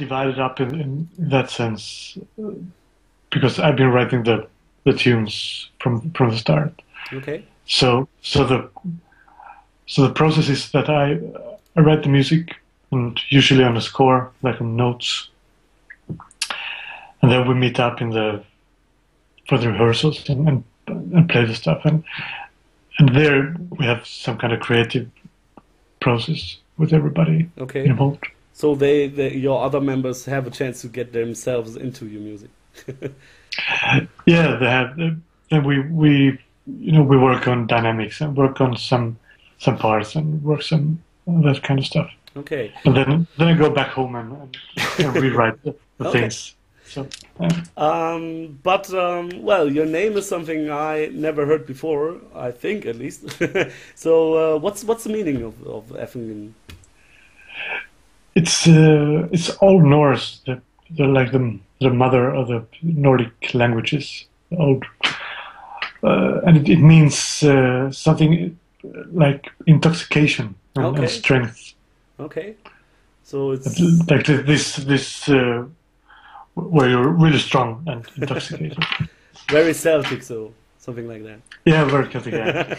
divided up in that sense because I've been writing the tunes from the start. Okay. So the process is that I write the music and usually on a score, like on notes, and then we meet up for the rehearsals and play the stuff and there we have some kind of creative process with everybody Okay. involved. So your other members have a chance to get themselves into your music. Yeah, they have. And we work on dynamics and work on some parts and work some that kind of stuff. Okay. And then I go back home and rewrite the Okay. things. So Well, your name is something I never heard before, I think at least. So, what's the meaning of Afenginn? it's Old Norse. They're like the mother of the Nordic languages. Old, and it means something like intoxication and Okay. strength. Okay. So it's Like this where you're really strong and intoxicated. very Celtic, so something like that. Yeah, very Celtic. Yeah.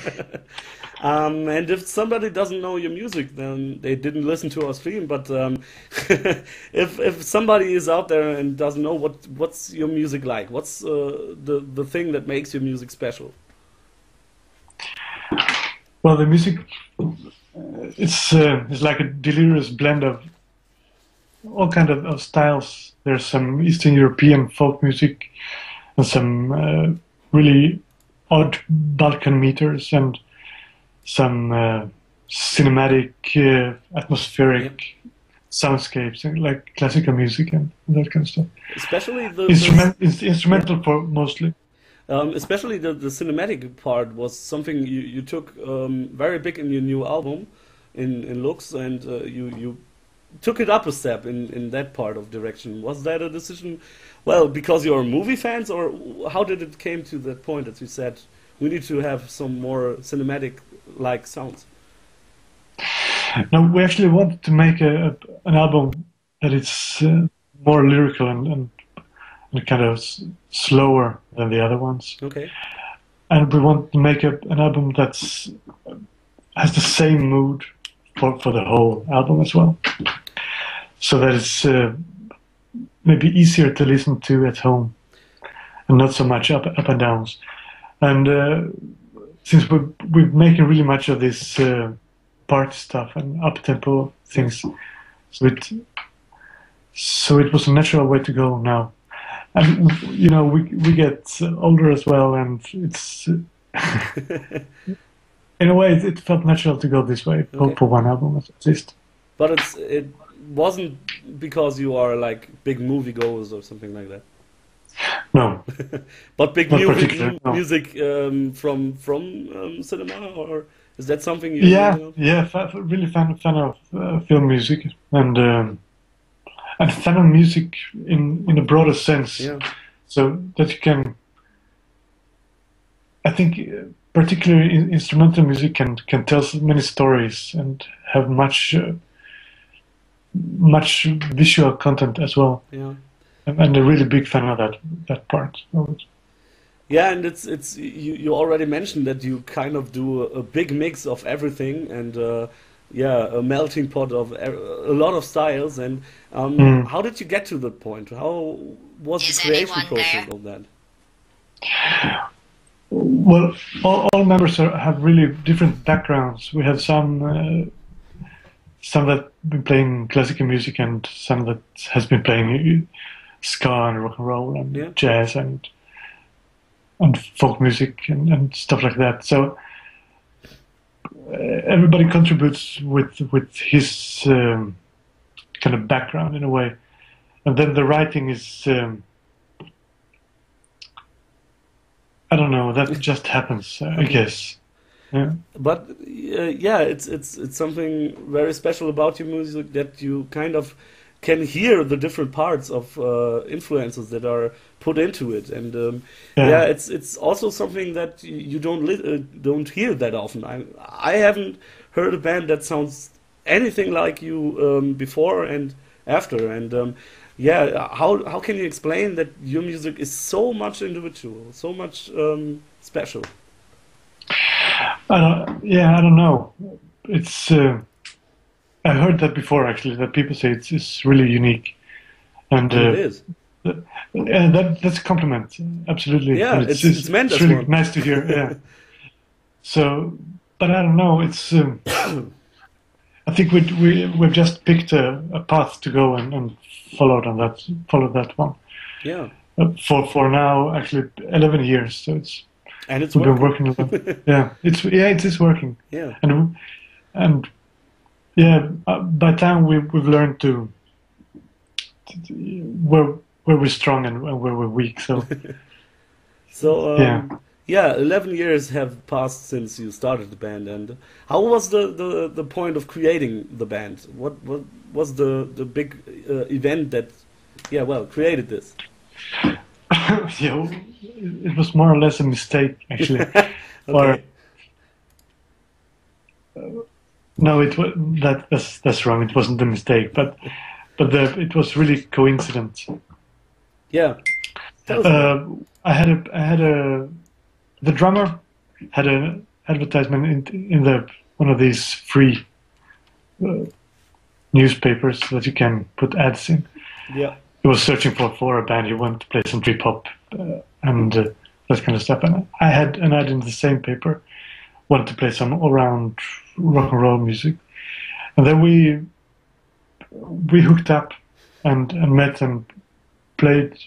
And if somebody doesn't know your music, then they didn't listen to our stream. But if somebody is out there and doesn't know what's your music like, what's the thing that makes your music special? Well, the music it's like a delirious blend of all kind of styles. There's some Eastern European folk music and some really odd Balkan meters and some cinematic, atmospheric soundscapes, like classical music and that kind of stuff. Especially It's instrumental for mostly. especially the cinematic part was something you took very big in your new album, in looks, and you took it up a step in that part of direction. Was that a decision, well, because you're movie fans, or how did it came to that point that you said we need to have some more cinematic-like sounds? No, we actually wanted to make an album that is more lyrical and kind of slower than the other ones. Okay. And we want to make an album that's has the same mood for the whole album as well. So that it's maybe easier to listen to at home and not so much up and downs. And since we're making really much of this party stuff and up-tempo things, so it was a natural way to go now. And we get older as well, and it's in a way it felt natural to go this way Okay. for one album at least. But it wasn't because you are like big moviegoers or something like that. No, But big not particularly. No. music from cinema, or is that something you? Yeah, really fan of film music and fan of music in a broader sense. Yeah. So that you can, I think, particularly instrumental music can tell so many stories and have much visual content as well. Yeah. And I'm a really big fan of that part of it. Yeah, and it's you already mentioned that you kind of do a big mix of everything, and a melting pot of a lot of styles. And how did you get to that point? How was the creation process of that? Well, all members have really different backgrounds. We have some that been playing classical music and some that has been playing ska and rock and roll and jazz and folk music and stuff like that. So everybody contributes with his kind of background in a way, and then the writing is I don't know, that just happens, I guess. Yeah. But it's something very special about your music that you kind of can hear the different parts of influences that are put into it, and it's also something that you don't hear that often. I haven't heard a band that sounds anything like you before, and after. And yeah, how can you explain that your music is so much individual, so much special? I don't know. It's I heard that before actually. That people say it's really unique, and And it is. that's a compliment. Absolutely, Yeah, and it's meant it's as really one. nice to hear. Yeah. So, but I don't know. It's I think we've just picked a path to go and followed that one Yeah, for now actually 11 years. So and it's we've been working. working a lot. Yeah, it is working, Yeah. and yeah. By time we've learned where we're strong and where we're weak. So So, yeah. yeah, 11 years have passed since you started the band, and how was the point of creating the band? What was the big event that, yeah, well, created this? Yeah, it was more or less a mistake actually. Or Okay. no, that's wrong. It wasn't a mistake, but it was really coincidence. Yeah. Tell us about it. I had a the drummer had an advertisement in the one of these free uh, newspapers that you can put ads in. Yeah. He was searching for a band. He wanted to play some trip hop and that kind of stuff. And I had an ad in the same paper. Wanted to play some all-round rock and roll music, and then we hooked up and met and played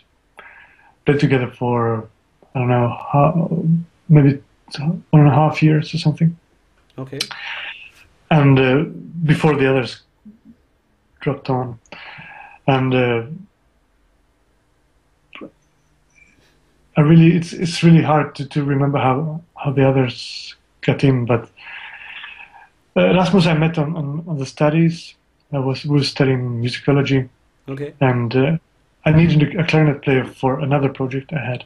together for I don't know maybe 1.5 years or something. Okay. And before the others dropped on, and it's really hard to remember how the others got in, but Rasmus I met on the studies. We were studying musicology, Okay. and I needed a clarinet player for another project I had,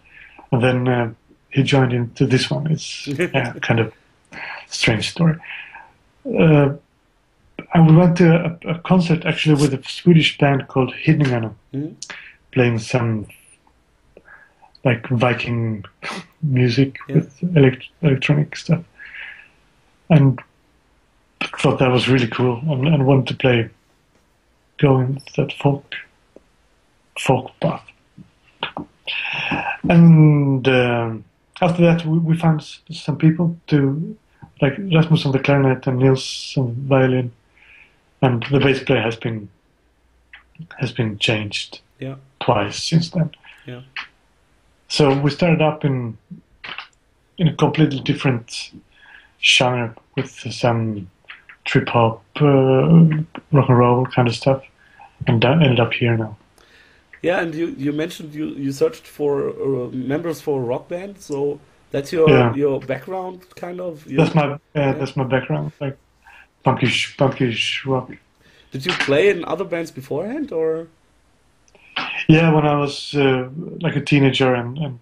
and then he joined into this one. It's kind of strange story. And we went to a concert actually with a Swedish band called Hiddingarna, Mhm. playing some like Viking music Yeah. with electronic stuff, and thought that was really cool, and wanted to go in that folk path. And after that, we found some people to like Rasmus on the clarinet and Nils on violin, and the bass player has been changed Yeah. twice since then. Yeah. So we started up in a completely different genre with some trip hop, rock and roll kind of stuff, and ended up here now. Yeah, and you mentioned you searched for members for a rock band, so that's Yeah, your background, kind of. Yeah. that's my background, like punkish rock. Did you play in other bands beforehand, or? Yeah, when I was like a teenager and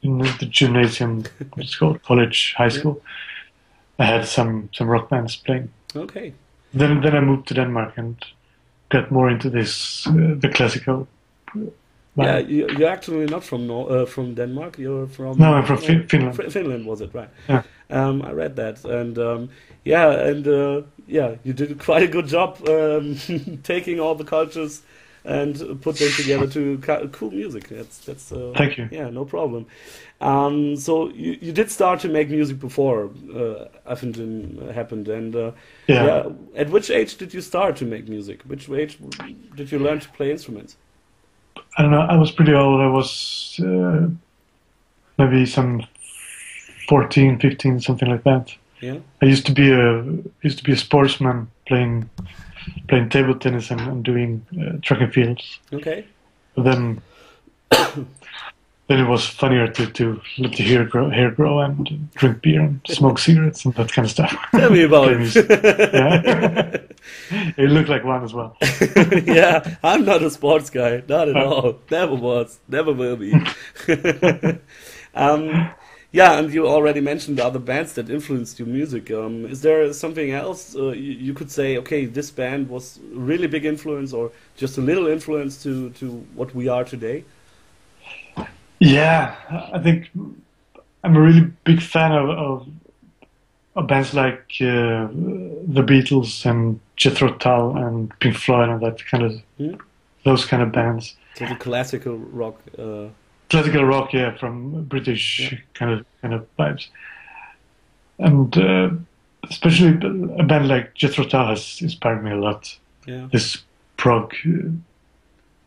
in the gymnasium, what it's called, college, high Yeah. school, I had some rock bands playing. Okay. Then I moved to Denmark and got more into this the classical Yeah, line. you're actually not from from Denmark. You're from No, I'm from Finland. Finland, was it right? Yeah. I read that, and yeah, and yeah, you did quite a good job taking all the cultures and put them together to cool music. That's Thank you. yeah, no problem. So you did start to make music before Afenginn happened, and Yeah. yeah, at which age did you start to make music? Which age did you learn to play instruments? I don't know. I was pretty old. I was maybe some 14, 15, something like that. Yeah. I used to be a sportsman playing table tennis and doing track and fields. Okay. But then it was funnier to let the hair grow and drink beer and smoke cigarettes and that kind of stuff. Tell me about Play it. music. Yeah. It looked like one as well. Yeah, I'm not a sports guy, not at Uh, all. Never was, never will be. um, Yeah, and you already mentioned the other bands that influenced your music. Is there something else you could say? Okay, this band was really big influence, or just a little influence to what we are today. Yeah, I think I'm a really big fan of bands like the Beatles and Jethro Tull and Pink Floyd and that kind of Hmm? those kind of bands. So the classical rock. Classical rock, yeah, from Yeah, British kind of vibes, and especially a band like Jethro Tull has inspired me a lot. yeah. This prog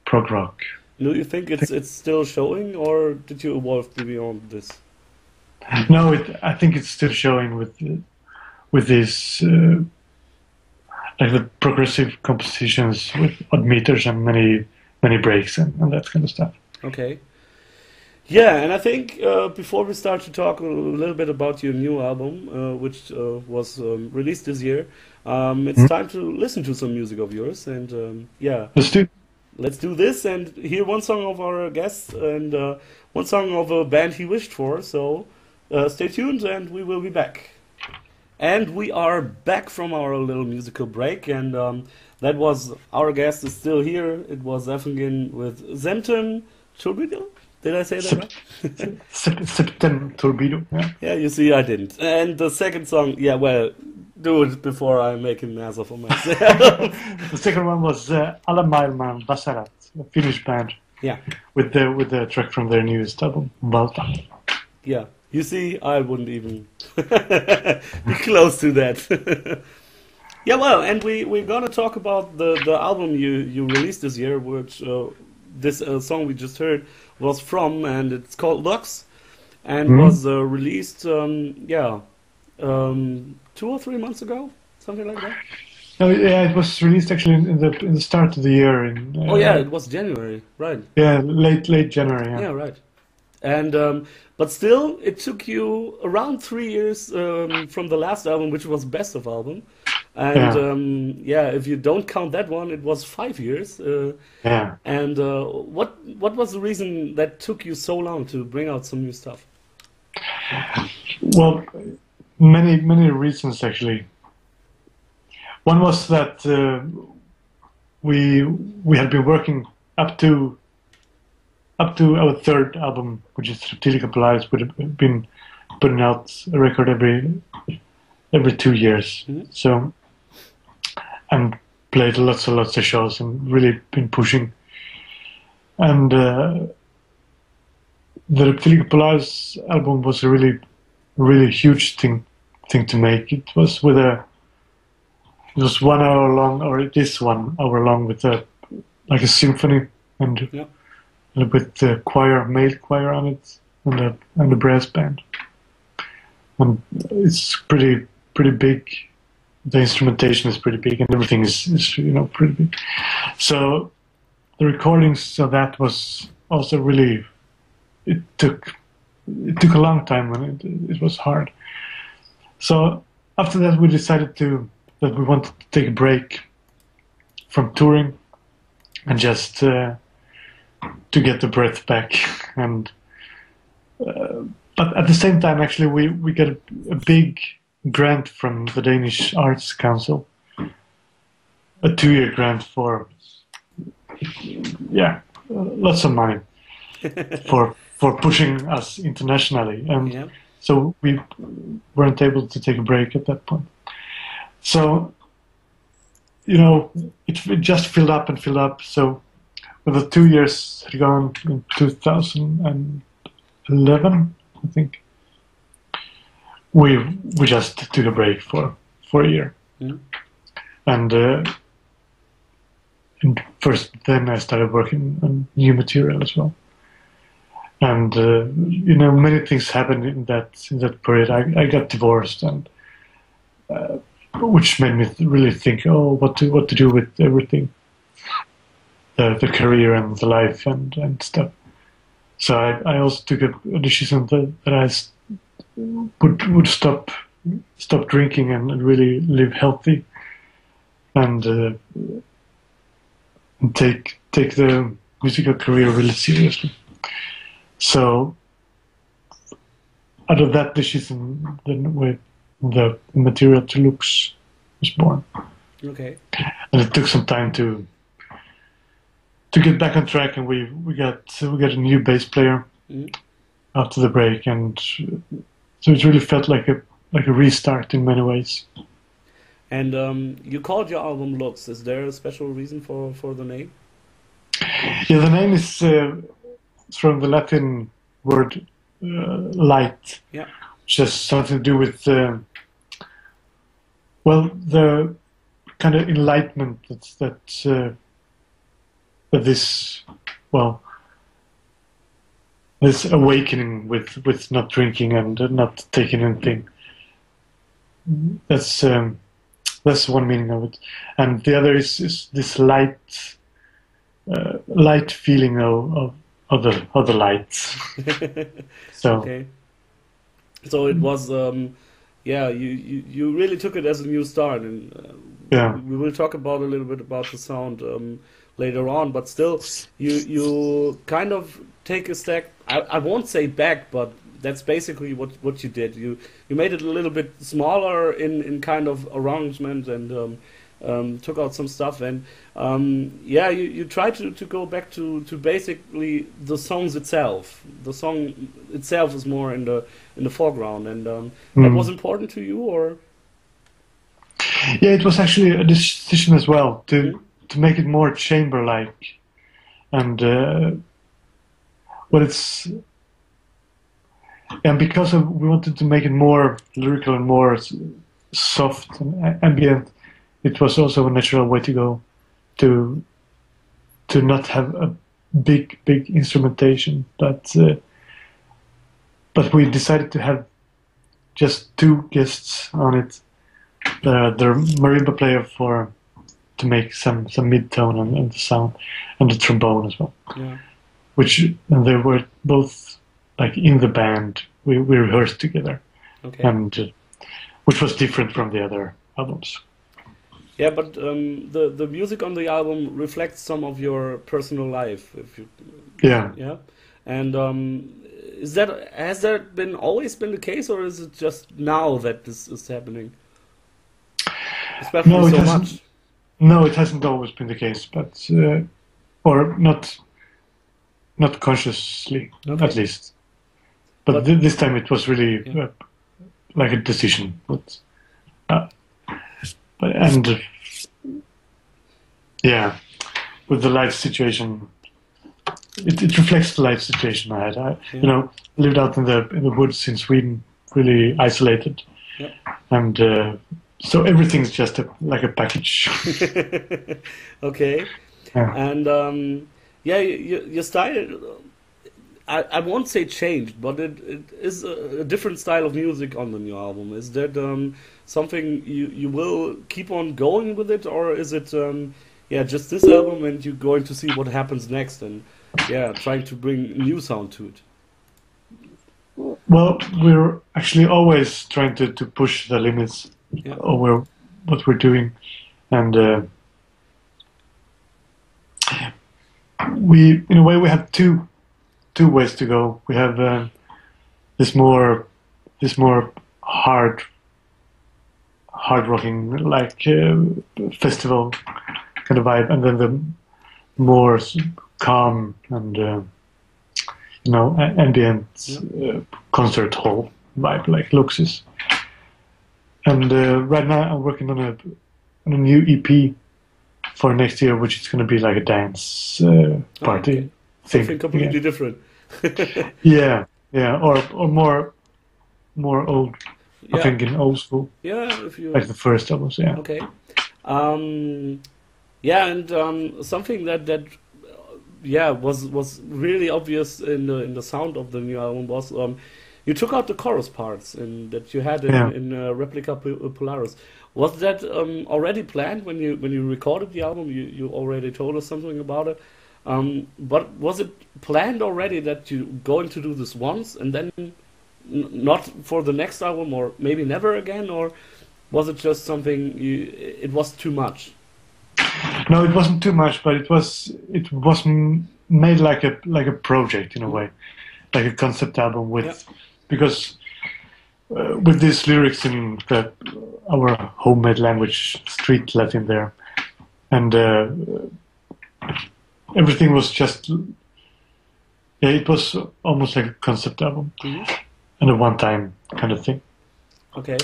prog rock. Do you think it's still showing, or did you evolve beyond this? No, I think it's still showing with these like the progressive compositions with odd meters and many breaks and that kind of stuff. Okay. Yeah, and I think before we start to talk a little bit about your new album, which was released this year, it's Hmm? time to listen to some music of yours. And yeah, Let's do. let's do this and hear one song of our guest and one song of a band he wished for. So stay tuned, and we will be back. And we are back from our little musical break, and that was our guest is still here. It was Afenginn with Zemten Turbido. Did I say that Sep- right? Septem Torpedo. Yeah. Yeah, you see, I didn't. And the second song, yeah, well, do it before I make an ass of myself. The second one was Alla Mailman Basarat, a Finnish band Yeah, with the track from their newest album, Valta. yeah. You see, I wouldn't even be close to that. Yeah, well, and we're gonna talk about the album you released this year, which this song we just heard was from, and it's called Lux, and Hmm? was released, yeah, 2 or 3 months ago, something like that. No, yeah, it was released actually in the start of the year in Oh yeah, it was January, right? yeah, late January. Yeah. Yeah, right. And but still, it took you around 3 years from the last album, which was best of album. And Yeah. yeah, if you don't count that one, it was 5 years. Yeah. And what was the reason that took you so long to bring out some new stuff? Well, many reasons actually. One was that we had been working up to our third album, which is Reptilica Polaris. Would have been putting out a record every 2 years. Mhm. So and played lots and lots of shows and really been pushing. And the Reptilica Polaris album was a really huge thing to make. It was it was 1 hour long, or it is 1 hour long with like a symphony and Yeah. with the male choir on it and the brass band. And it's pretty big. The instrumentation is pretty big, and everything is pretty big. So the recordings of that was also really. It took a long time, and it was hard. So after that, we decided that we wanted to take a break from touring and just to get the breath back. And but at the same time, actually, we got a big grant from the Danish Arts Council, a 2-year grant for lots of money for pushing us internationally, and Yeah. so we weren't able to take a break at that point. So it just filled up and filled up. So when the 2 years had gone in 2011, I think we just took a break for a year, Mhm. and first then I started working on new material as well. And many things happened in that period. I got divorced, and which made me really think, what to do with everything, the career and the life and stuff. So I also took a decision that I would stop drinking and really live healthy, and take the musical career really seriously. So out of that decision, then with the material to Lux was born. Okay. And it took some time to get back on track, and we got a new bass player after the break, and so it really felt like a restart in many ways. And you called your album Lux. Is there a special reason for the name? Yeah, the name is from the Latin word light, Yeah. which has something to do with the kind of enlightenment that this this awakening with not drinking and not taking anything. That's one meaning of it, and the other is this light feeling of the lights. So Okay. So it was, yeah, you really took it as a new start, and yeah, we will talk about a little bit about the sound later on. But still, you kind of take a step. I won't say back, but that's basically what you did. You made it a little bit smaller in kind of arrangement, and took out some stuff, and yeah, you try to go back to basically the songs itself. The song itself is more in the foreground, and that was important to you, or? Yeah, it was actually a decision as well to make it more chamber-like, and because we wanted to make it more lyrical and more soft and ambient. It was also a natural way to go, to not have a big instrumentation. But we decided to have just two guests on it. The marimba player to make some mid-tone and the sound, and the trombone as well. Yeah. And they were both like in the band. We rehearsed together, Okay. and which was different from the other albums. Yeah, but the music on the album reflects some of your personal life, if you. Yeah. Yeah, and has that always been the case, or is it just now that this is happening? Especially No, it so hasn't. much. No, it hasn't always been the case, but or not consciously, Okay. at least. But But this time it was really yeah. like a decision. And yeah, with the life situation, it reflects the life situation I had. Yeah. Lived out in the woods in Sweden, really isolated, Yeah. and so everything's just like a package. Okay. Yeah. And yeah, your style, I won't say changed, but it is a different style of music on the new album. Is that something you will keep on going with it, or is it yeah, just this album and you're going to see what happens next, and yeah, trying to bring new sound to it? Well, we're actually always trying to push the limits Yeah. over what we're doing, and in a way, we have two ways to go. We have this more hard rocking, like festival kind of vibe, and then the more calm and ambient concert hall vibe, like Luxus. And right now, I'm working on a new EP for next year, which is going to be like a dance party Okay. thing. Something completely different. Yeah, or more old. Yeah. Afenginn, old school, Yeah, if you. like the first albums. Yeah. Okay. Yeah, and something that yeah was really obvious in the sound of the new album was you took out the chorus parts that you had Yeah. in Replica Polaris. Was that already planned when you recorded the album? You already told us something about it. But was it planned already that you're going to do this once and then not for the next album, or maybe never again, or was it just something it was too much? No, it wasn't too much, but it was made like a project in a way, like a concept album with, Yeah. because with these lyrics in our homemade language, street Latin there, and everything was just, yeah, it was almost like a concept album and a one-time kind of thing. Okay.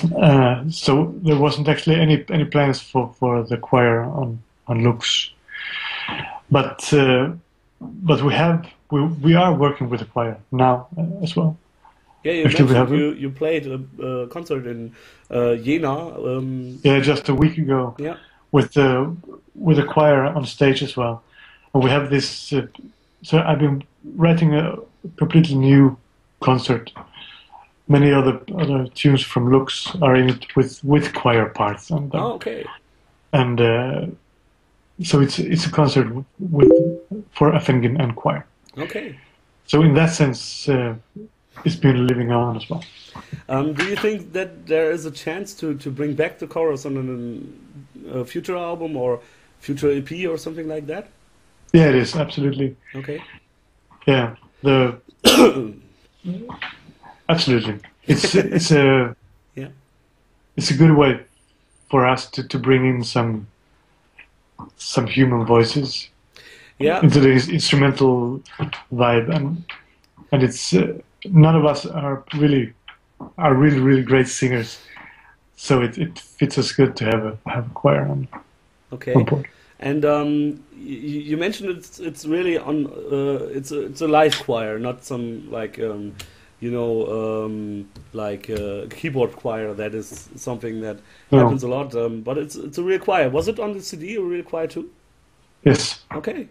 So there wasn't actually any plans for the choir on Lux, but we are working with the choir now as well. Yeah, you Actually, mentioned you played a concert in Jena. Yeah, just a week ago. Yeah. With the choir on stage as well. And we have this. So I've been writing a completely new concert. Many other tunes from Lux are in it with choir parts on them. Oh, okay. And so it's a concert for Afenginn and choir. Okay. So in that sense, it's been living on as well. Do you think that there is a chance to bring back the chorus on a future album or future EP or something like that? Yeah, it is absolutely. Okay. Yeah, absolutely. It's a yeah. It's a good way for us to bring in some human voices into the instrumental vibe, and it's none of us are really great singers, so it fits us good to have a choir on. Okay. On board. And you mentioned it's really on it's a live choir, not some like like keyboard choir. That is something that happens a lot. But it's a real choir. Was it on the CD a real choir too? Yes. Okay.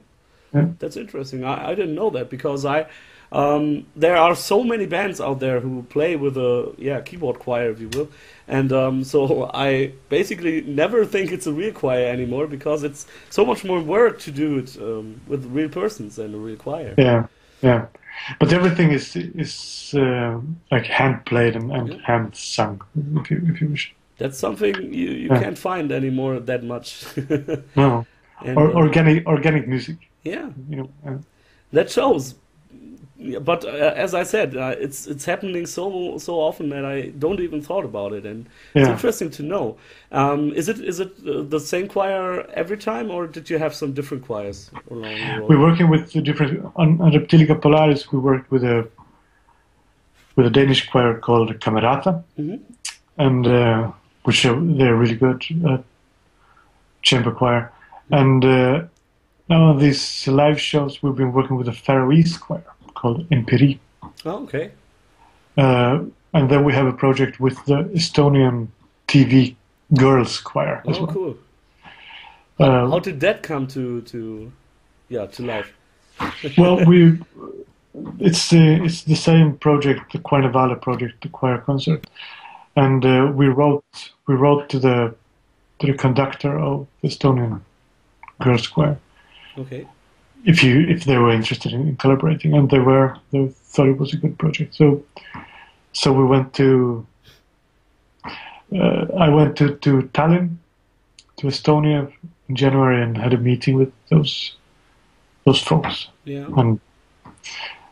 Yeah. That's interesting. I didn't know that because there are so many bands out there who play with a keyboard choir, if you will, and so I basically never think it's a real choir anymore because it's so much more work to do it with real persons than a real choir. Yeah, yeah, but everything is like hand played and hand sung, if you wish. That's something you can't find anymore that much. No, and, organic music. Yeah, you that shows. But as I said, it's happening so often that I don't even thought about it, and it's interesting to know. Is it the same choir every time, or did you have some different choirs along the road? We're working with different on Reptilica Polaris. We worked with a Danish choir called Camerata, and which they're really good chamber choir. And now on these live shows, we've been working with a Faroese choir called Empiri. Oh, okay. And then we have a project with the Estonian TV girls choir as well. Cool. How did that come to life? Well, it's the same project, the Carnivale project, the choir concert, and we wrote to the conductor of the Estonian girls choir. Okay. If they were interested in collaborating, and they thought it was a good project. So we went to. I went to Tallinn, to Estonia in January, and had a meeting with those folks. Yeah. And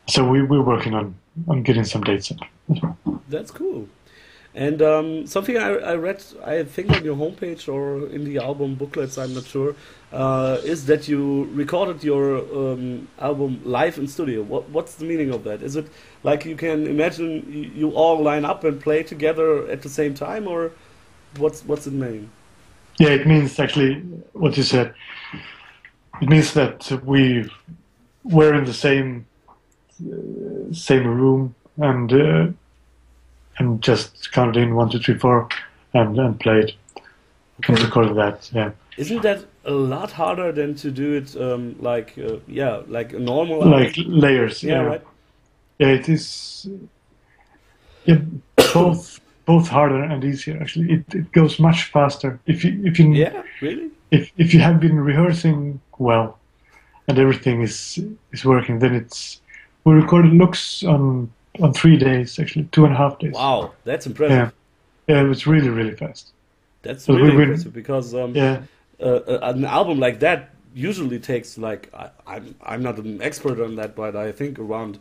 so we're working on getting some dates up as well. That's cool. And something I read, I think on your homepage or in the album booklets, I'm not sure, is that you recorded your album live in studio. What's the meaning of that? Is it like you can imagine you all line up and play together at the same time, or what's it mean? Yeah, it means actually what you said. It means that we were in the same room and just counted in 1, 2, 3, 4 and played and recorded that. Yeah. Isn't that a lot harder than to do it like a normal like layers? Yeah, right. Yeah, it is. Yeah, both harder and easier. Actually, it goes much faster if you. Yeah, really. If you have been rehearsing well, and everything is working, then we recorded Lux on 3 days, actually 2.5 days. Wow, that's impressive. Yeah, it was really fast. That's really impressive because an album like that usually takes like I'm not an expert on that, but I think around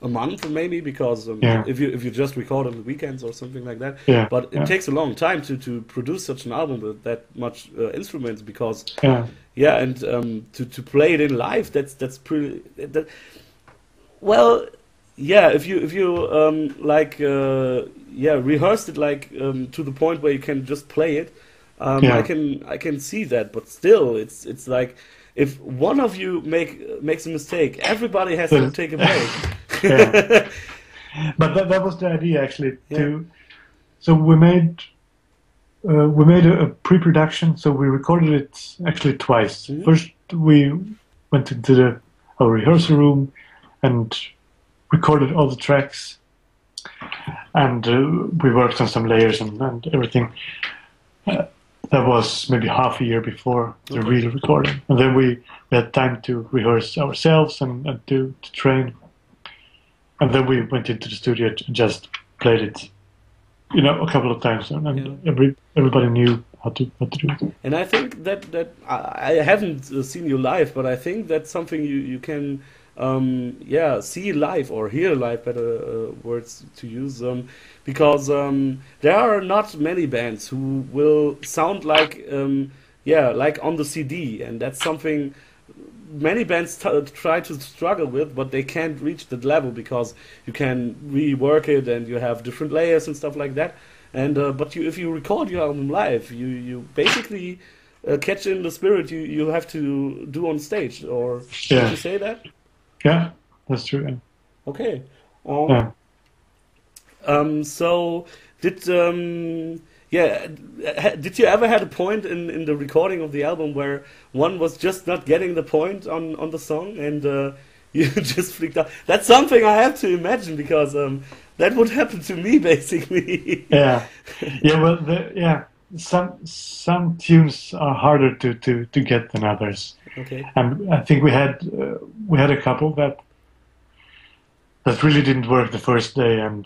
a month maybe, because Yeah. if you just record on the weekends or something like that. Yeah. But it Yeah. takes a long time to produce such an album with that much instruments, because Yeah. yeah, and to play it in live, that's pretty. Well, yeah, if you like yeah, rehearsed it like to the point where you can just play it, Yeah. I can see that, but still, it's like if one of you makes a mistake, everybody has to Well, take a break. Yeah. But that was the idea actually. Yeah. So we made a pre-production. So we recorded it actually twice. Mhm. First we went into our rehearsal room and recorded all the tracks, and we worked on some layers and everything. That was maybe half a year before the Okay. real recording, and then we had time to rehearse ourselves and to train, and then we went into the studio and just played it, a couple of times, and everybody knew how to do it. And I think that I haven't seen you live, but I think that's something you can yeah, see live or hear live, better words to use, because there are not many bands who will sound like yeah, like on the CD, and that's something many bands try to struggle with, but they can't reach that level because you can rework it and you have different layers and stuff like that. And but if you record your album live, you basically catch in the spirit you have to do on stage. Or did Yeah, you say that? yeah, that's true. Yeah. Okay. Yeah. So did yeah, did you ever had a point in the recording of the album where one was just not getting the point on the song, and you just freaked out? That's something I have to imagine, because that would happen to me basically. Yeah, yeah. Well, some tunes are harder to get than others, Okay. and I think we had a couple that really didn't work the first day, and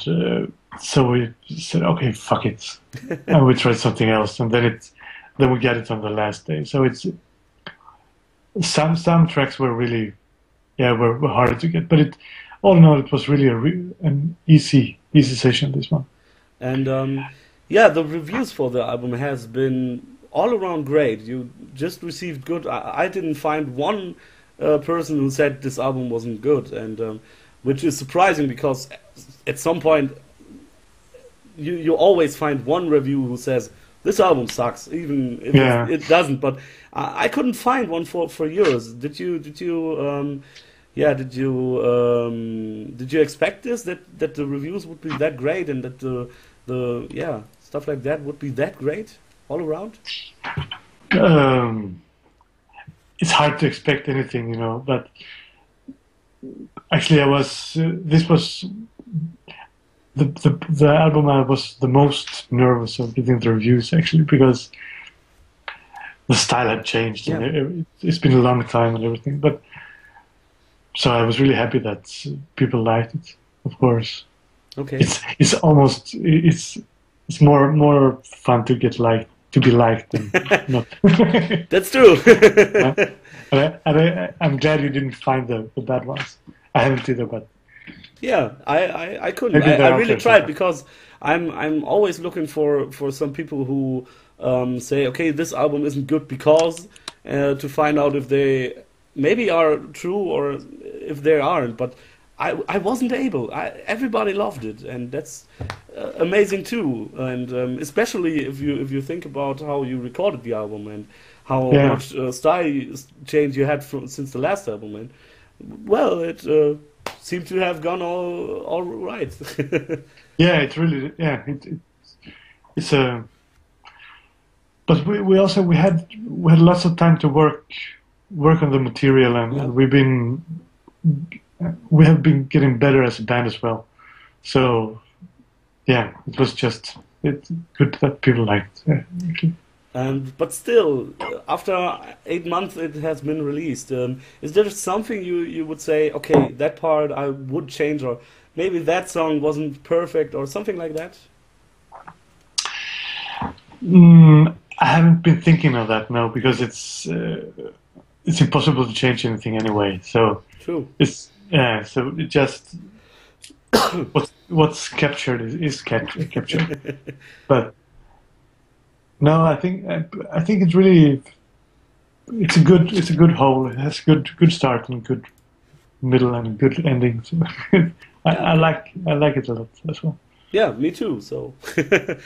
so we said, okay, fuck it, and we tried something else, and then we got it on the last day. So it's some tracks were really were harder to get, but all in all it was really an easy session, this one. And yeah, the reviews for the album has been all around great. You just received good. I didn't find one person who said this album wasn't good, and which is surprising, because at some point you always find one review who says this album sucks, even if it doesn't. But I couldn't find one for yours. Did you yeah, did you expect this, that the reviews would be that great, and that the yeah, stuff like that would be that great all around? It's hard to expect anything, but actually this was the album I was the most nervous of getting the reviews, actually, because the style had changed, Yeah. and it's been a long time and everything, but so I was really happy that people liked it, of course. Okay. It's more fun to be liked than not. That's true. I'm glad you didn't find the bad ones. I haven't either, but Yeah, I couldn't. maybe they're I out really there tried, somewhere. because I'm always looking for some people who say, okay, this album isn't good because, to find out if they maybe are true or if they aren't. But I wasn't able. Everybody loved it, and that's amazing too. And especially if you think about how you recorded the album and how Yeah. much style change you had since the last album. And well, it seemed to have gone all right. Yeah, it's really it's a. But we had lots of time to work on the material, and we have been getting better as a band as well. So yeah, it's good that people liked. Yeah, actually. But still, after 8 months, it has been released. Is there something you would say, okay, that part I would change, or maybe that song wasn't perfect, or something like that? I haven't been thinking of that now, because it's impossible to change anything anyway. So True. so it just what's captured is captured. But no, I think it's really it's a good whole. It has good start and good middle and good ending. So Yeah, okay. I like it a lot as well. Yeah, me too. So,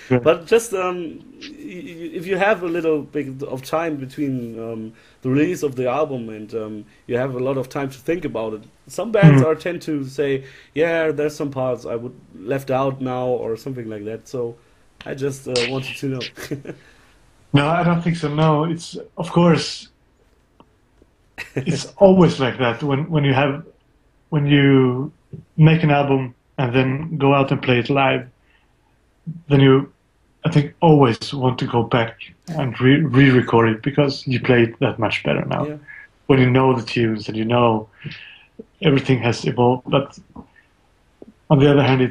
Yeah. but just if you have a little bit of time between the release of the album and you have a lot of time to think about it, some bands Mm. are tend to say, "Yeah, there's some parts I would left out now" or something like that. So, I just wanted to know. No, I don't think so. No, it's of course it's always like that when you make an album and then go out and play it live, then you I think always want to go back and re-record it because you play it that much better now. Yeah, When you know the tunes and you know everything has evolved. But on the other hand,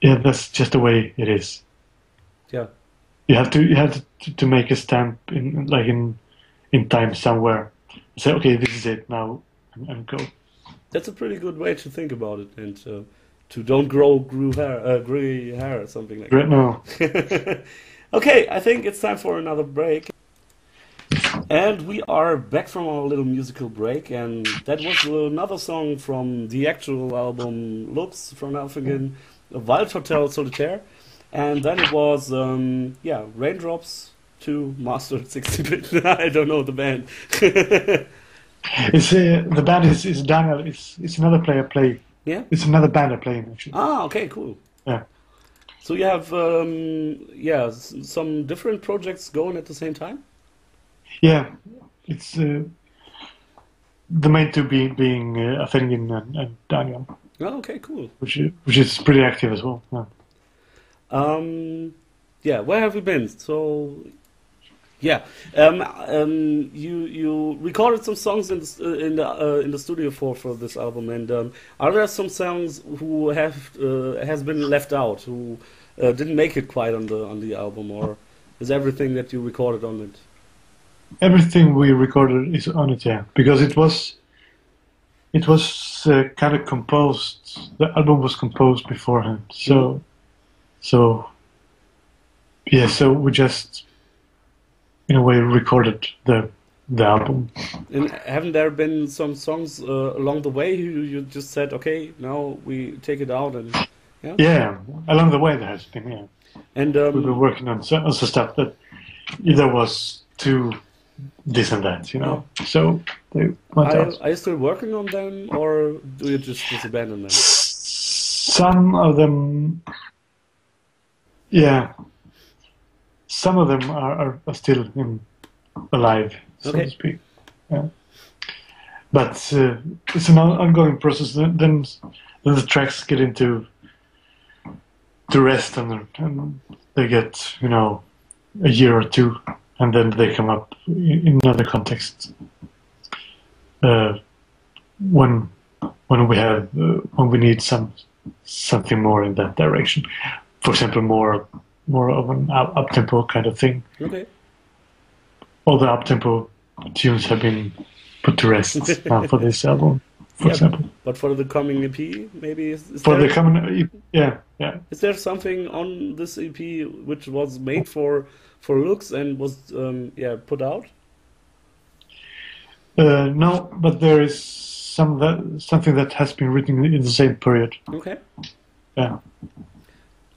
yeah, that's just the way it is. yeah. You have to make a stamp in like in time somewhere. Say, okay, this is it now, and go. That's a pretty good way to think about it, and to don't grow gray hair or something like Right now, that. Okay, I think it's time for another break. And we are back from our little musical break, and that was another song from the actual album Lux from Afenginn, Wild Hotel Solitaire. And then it was, yeah, Raindrops to Master 60-bit. I don't know the band. it's the band is Daniel. It's another player play. Yeah? It's another band I play in actually. Ah, okay, cool. Yeah, So you have, yeah, some different projects going at the same time? yeah. It's the main two being Afenginn and Daniel, Oh, okay, cool. which is pretty active as well. Yeah. Yeah, where have you been? So, yeah, you recorded some songs in the studio for this album, and are there some songs who has been left out, who didn't make it quite on the album, or is everything that you recorded on it? Everything we recorded is on it, yeah, because it was kind of composed. The album was composed beforehand, Hmm. so yeah, so we just in a way recorded the album. And haven't there been some songs along the way you just said, okay, now we take it out and yeah, Yeah, along the way there has been, yeah, and we've been working on on some stuff that either was too this and that, you yeah. know. So they went out. Are you still working on them, or do you just abandon them? Some of them, yeah, some of them are still alive, so to Okay. speak. Yeah. But it's an ongoing process. Then the tracks get into to rest, and they get a year or two, and then they come up in another context. Uh, when when we need something more in that direction. For example, more of an up tempo kind of thing. Okay. All the up tempo tunes have been put to rest now for this album, for Yeah, example. but for the coming EP, maybe For the coming, yeah, yeah. is there something on this EP which was made for looks and was yeah put out? No, but there is something that has been written in the same period. Okay, Yeah,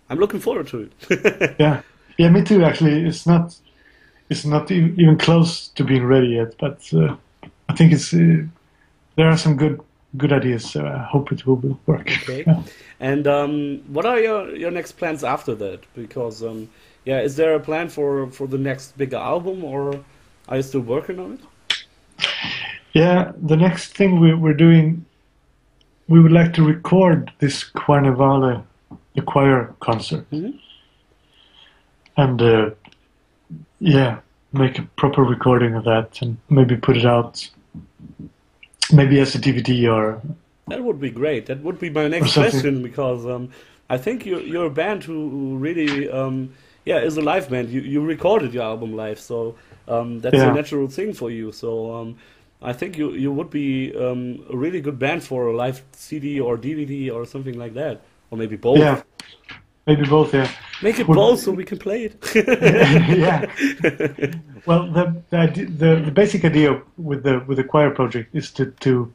I'm looking forward to it. yeah, yeah. Me too. Actually, it's not even close to being ready yet. But I think it's there are some good ideas. So I hope it will work. Okay, Yeah. and what are your next plans after that? Because yeah, is there a plan for the next bigger album, or are you still working on it? Yeah, the next thing we're doing, we would like to record this Carnevale, the choir concert, Hmm. and yeah, make a proper recording of that, and maybe put it out, maybe as a DVD That would be great. That would be my or next something. question because I think you're a band who really yeah is a live band. You recorded your album live, so that's a Yeah, natural thing for you. So I think you would be a really good band for a live CD or DVD or something like that, or maybe Yeah, both. maybe both. Yeah. Make it Would, both so we can play yeah. it. Well, the basic idea with the choir project is to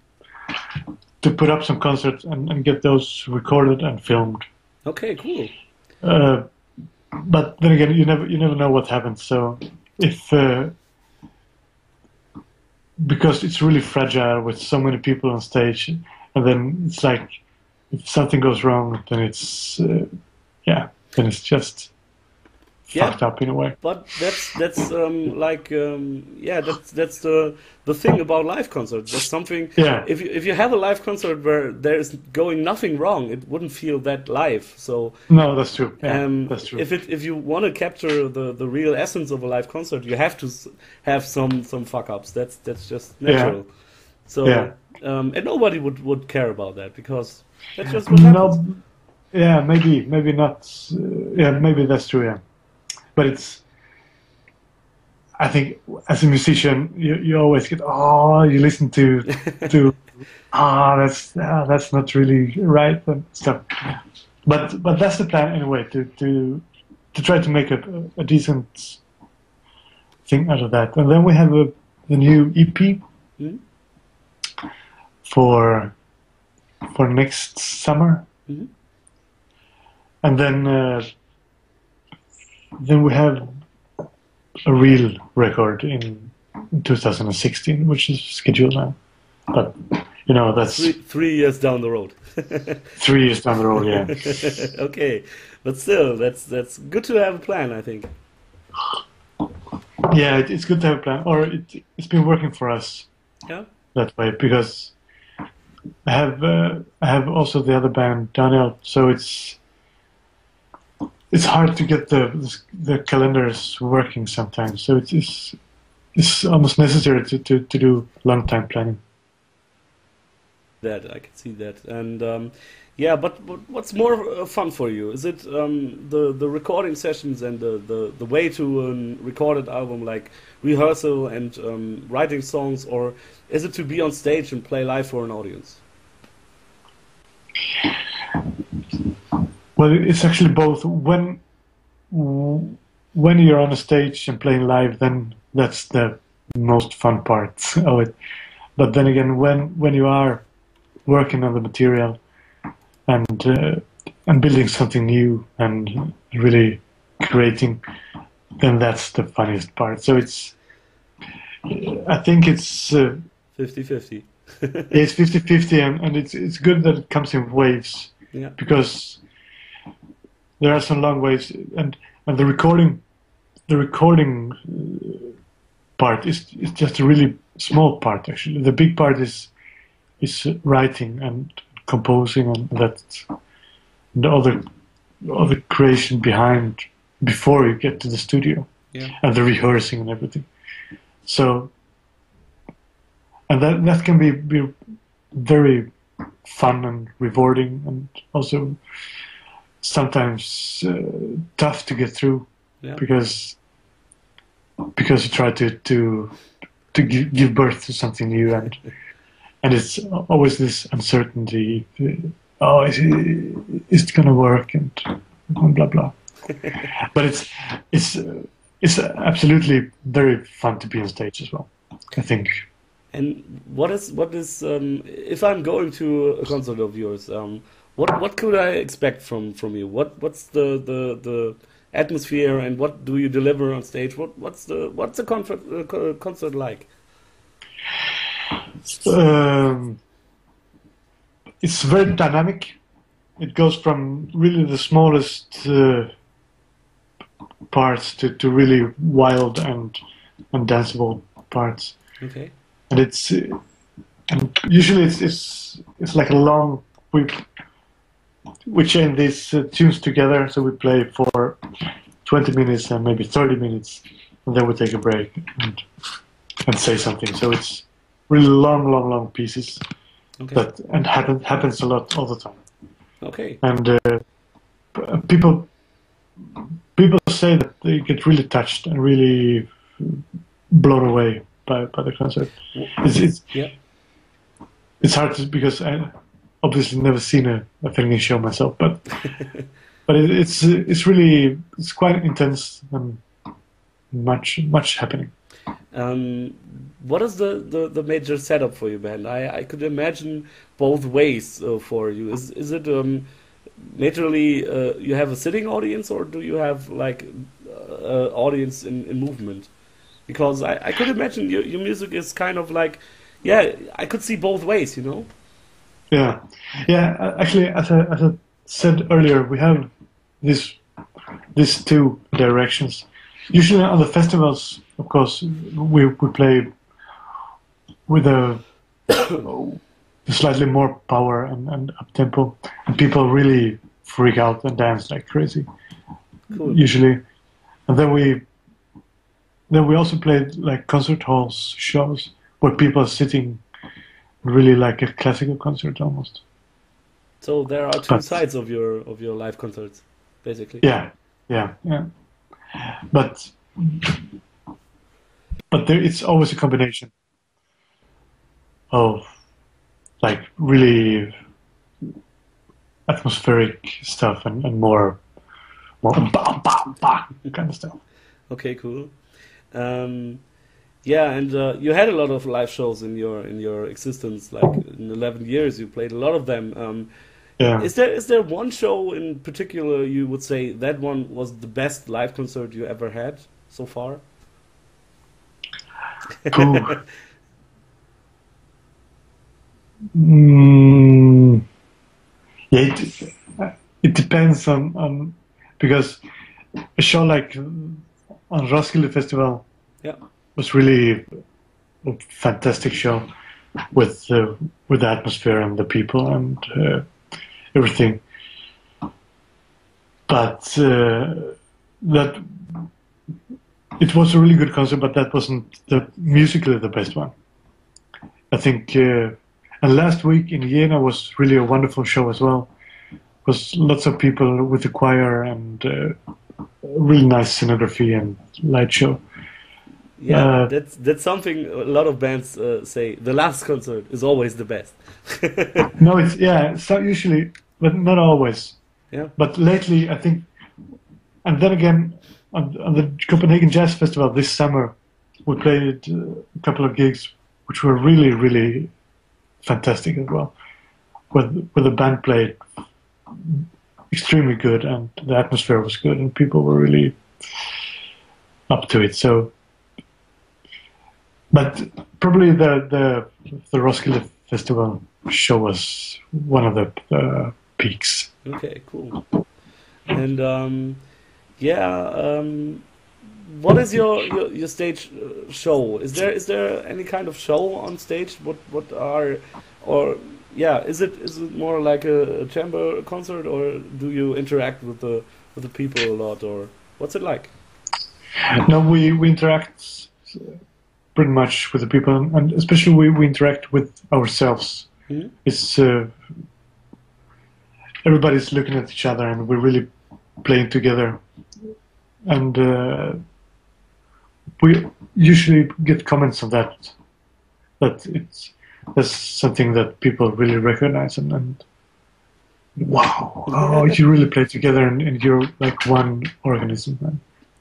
put up some concerts and get those recorded and filmed. Okay, cool. Uh, but then again, you never know what happens. So if because it's really fragile with so many people on stage, and then it's like if something goes wrong, then it's then it's just Yeah, fucked up in a way. but that's that's the thing about live concerts. That's something. Yeah, If you have a live concert where there is going nothing wrong, it wouldn't feel that live. So no, that's true. Yeah, that's true. if you want to capture the real essence of a live concert, you have to have some fuck ups. That's just natural. So Yeah. and nobody would care about that because that's just what happens. No, yeah, maybe not. Yeah, maybe that's true. Yeah, but I think as a musician, you always get you listen to that's not really right and stuff. But that's the plan anyway to try to make a decent thing out of that. And then we have the new EP Mhm. for next summer, Mhm. and then we have a real record in 2016, which is scheduled now. But that's Three years down the road. 3 years down the road. Yeah, Okay, but still, that's good to have a plan, I think. yeah, it's good to have a plan, or it's been working for us Yeah. that way because I have also the other band Daniel, so it's hard to get the calendars working sometimes. So it's almost necessary to do long time planning. That I can see that, and yeah, but what's more fun for you? Is it the recording sessions and the way to record an album, like rehearsal and writing songs, or is it to be on stage and play live for an audience? Well, it's actually both. When you're on a stage and playing live, then that's the most fun part of it. But then again, when you are working on the material and building something new and really creating, then that's the funniest part. So I think it's 50-50. it's 50-50, and it's good that it comes in waves Yeah. because there are some long waves, and the recording part is just a really small part actually. The big part is writing and composing and all the creation behind before you get to the studio Yeah. and the rehearsing and everything. So and that can be very fun and rewarding and also sometimes tough to get through Yeah. because you try to give birth to something new and it's always this uncertainty. Is it gonna work and blah blah. But it's absolutely very fun to be on stage as well, I think. And what is if I'm going to a concert of yours, what could I expect from you? What's the atmosphere and what do you deliver on stage? What's the concert like? It's very dynamic. It goes from really the smallest parts to really wild and danceable parts. Okay. And and usually it's like a long we chain these tunes together, so we play for 20 minutes and maybe 30 minutes, and then we take a break and say something. So it's really long pieces Okay. that happens a lot all the time. Okay. And people say that they get really touched and really blown away by the concert. It's Yeah. it's hard to, because I obviously never seen a Afenginn show myself, but it's really it's quite intense and much happening. What is the major setup for your band? I could imagine both ways for you. Is it majorly you have a sitting audience, or do you have like audience in movement? Because I could imagine your music is kind of like, yeah, I could see both ways, you know? Yeah, yeah. Actually, as I said earlier, we have these two directions. Usually on the festivals, of course, we play with a slightly more power and up tempo, and people really freak out and dance like crazy. Cool. Usually, and then we also played like concert halls shows where people are sitting really like a classical concert almost. So there are two sides of your live concerts, basically. Yeah, yeah, yeah. But there, it's always a combination of like really atmospheric stuff and more bam, bam, bam kind of stuff. Okay, cool. Yeah, and you had a lot of live shows in your existence. Like in 11 years, you played a lot of them. Yeah. Is there one show in particular you would say that one was the best live concert you ever had so far? Cool. Mm, yeah, it depends on because a show like on Roskilde Festival Yeah. was really a fantastic show with the atmosphere and the people and everything. But that it was a really good concert, but that wasn't musically the best one. I think. And last week in Jena was really a wonderful show as well. It was lots of people with the choir and really nice scenography and light show. Yeah, that's something a lot of bands say. The last concert is always the best. No, it's so usually, but not always. Yeah. But lately, I think, and then again, on the Copenhagen Jazz Festival this summer, we played a couple of gigs which were really, really fantastic as well. Where the band played extremely good and the atmosphere was good and people were really up to it. So, but probably the Roskilde Festival show was one of the peaks. Okay, cool. And what is your stage show? Is there any kind of show on stage? Is it more like a chamber concert, or do you interact with the people a lot, or what's it like? No, we interact pretty much with the people, and especially we interact with ourselves. Mm-hmm. It's everybody's looking at each other, and we're really playing together. And we usually get comments on that that's something that people really recognize and wow, oh, you really play together and you're like one organism. And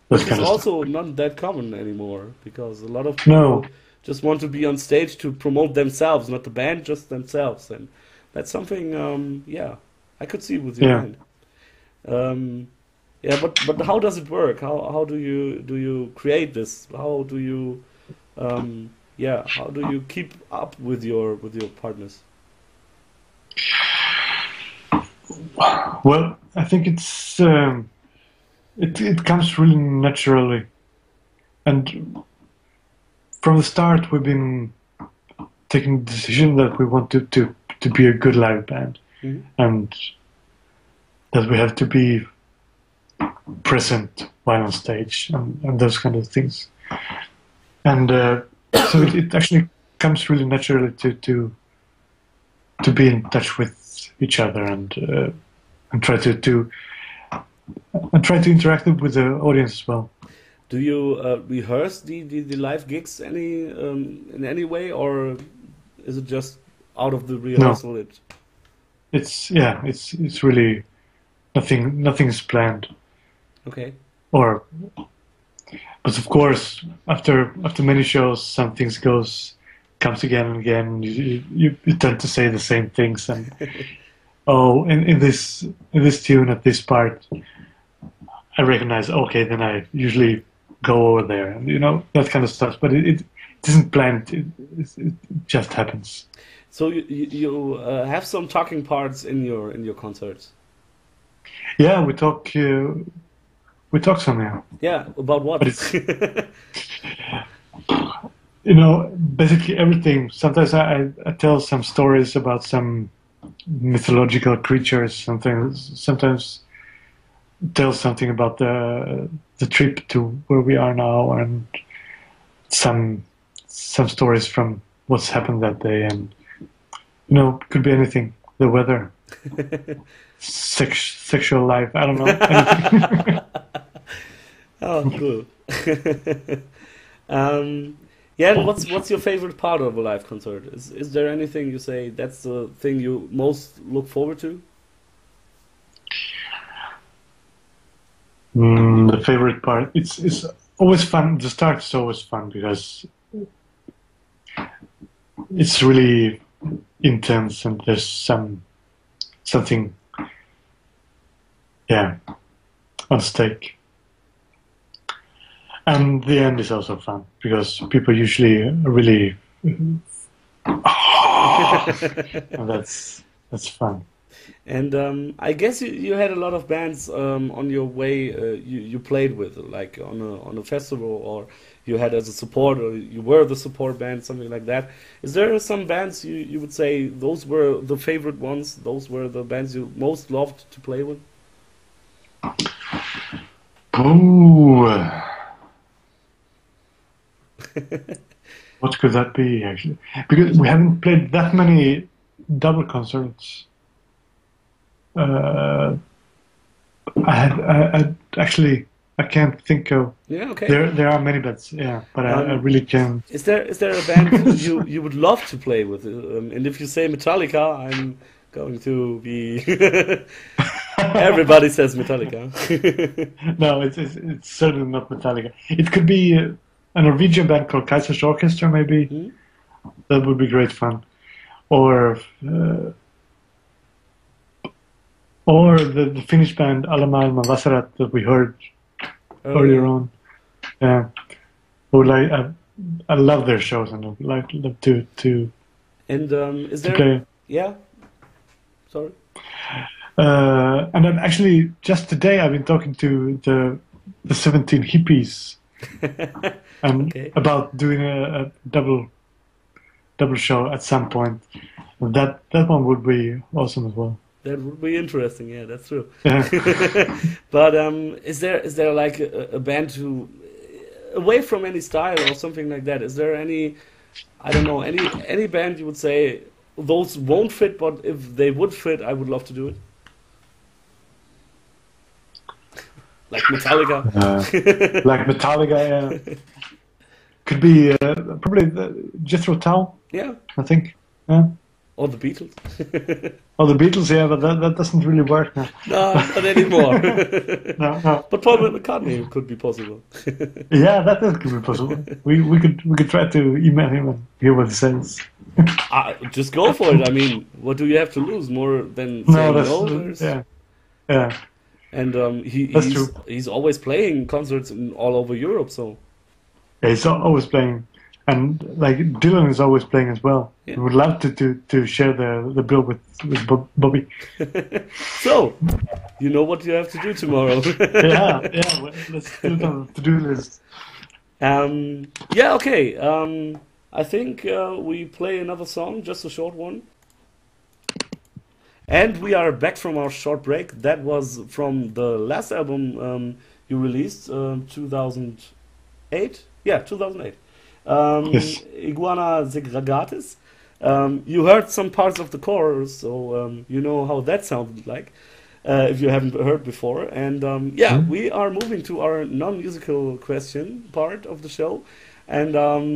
Which is also not that common anymore, because a lot of No. people just want to be on stage to promote themselves, not the band, just themselves, and that's something I could see with your band. But how does it work? How do you create this? How do you how do you keep up with your partners? Well, I think it's it comes really naturally, and from the start we've been taking the decision that we want to be a good live band, Mm-hmm. and that we have to be present while on stage and those kind of things. And so it actually comes really naturally to be in touch with each other and try to interact with the audience as well. Do you rehearse the live gigs in any way, or is it just out of the No, rehearsal? It it's really nothing's planned. okay. Or, but of course, after many shows, some things comes again and again. You tend to say the same things, and oh, in this tune at this part, I recognize. Okay, then I usually go over there, and that kind of stuff. But it isn't planned. It just happens. So you have some talking parts in your concerts. Yeah, we talk somehow. Yeah, about what? But it's basically everything. Sometimes I tell some stories about some mythological creatures. Sometimes tell something about the trip to where we are now, and some stories from what's happened that day, and could be anything. The weather, sexual life. I don't know. Anything. Oh, cool. Yeah, and what's your favorite part of a live concert? Is there anything you say that's the thing you most look forward to? The favorite part. It's always fun. The start is always fun because it's really intense and there's something, yeah, on stake. And the end is also fun because people usually are really, and that's fun. And I guess you had a lot of bands on your way you played with, like on a festival, or you had as a support, or you were the support band, something like that. Is there some bands you would say those were the favorite ones? Those were the bands you most loved to play with? Oh, what could that be actually? Because we haven't played that many double concerts. I actually I can't think of. Yeah, okay. There are many bands, yeah, but I really can't. Is there a band you would love to play with? And if you say Metallica, I'm going to be. Everybody says Metallica. No, it's certainly not Metallica. It could be a Norwegian band called Kaiser's Orchestra, maybe. Hmm? That would be great fun. Or the Finnish band Alla Maailman Vasarat that we heard earlier on. Yeah, I love their shows and I would love to And is to there? play. Yeah. Sorry. And then actually, just today I've been talking to the 17 hippies and Okay. about doing a double show at some point. That one would be awesome as well. That would be interesting. Yeah, that's true. Yeah. But is there like a band who, away from any style or something like that? Is there any, I don't know, any band you would say those won't fit, but if they would fit, I would love to do it? Like Metallica. Like Metallica, yeah. Could be probably Jethro Tull, Yeah. I think. Yeah. Or the Beatles. Or the Beatles, yeah, but that doesn't really work now. No, not anymore. No. But Paul McCartney could be possible. Yeah, that could be possible. We could try to email him and hear what he says. Just go for it. I mean, what do you have to lose more than No, saying that's no? There's- yeah. And That's true. he's always playing concerts all over Europe. So Yeah, he's always playing, and like Dylan is always playing as well. Yeah. We would love to share the bill with Bobby. so you know what you have to do tomorrow. Yeah, well, let's do it on the to-do list. Yeah, okay. I think we play another song, just a short one. And we are back from our short break. That was from the last album you released, 2008. Yeah, 2008. Yes. Iguana Segregatis. You heard some parts of the chorus, so you know how that sounded like. if you haven't heard before. And yeah, Mhm. we are moving to our non-musical question part of the show. And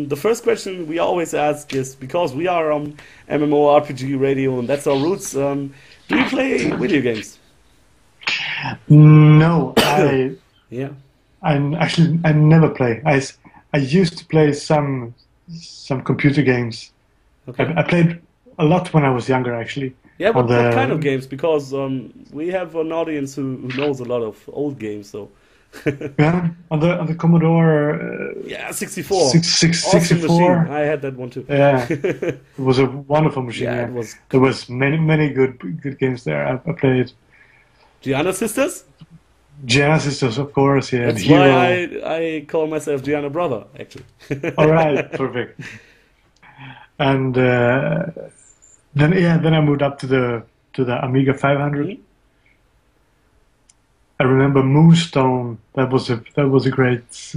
the first question we always ask is, because we are on MMORPG radio and that's our roots, do you play video games? No, Yeah. I never play. I used to play some computer games. Okay. I played a lot when I was younger, actually. Yeah, On what kind of the games? Because we have an audience who knows a lot of old games, so yeah, on the Commodore yeah, 64. Awesome machine. 64. I had that one too. Yeah, it was a wonderful machine. Yeah, Yeah, it was. there was many good games there. I played Gianna Sisters? Gianna Sisters, of course. Yeah, and That's why Hero. I call myself Gianna Brother, actually. All right, perfect. And then I moved up to the Amiga 500. Mhm. I remember Moonstone. That was a great.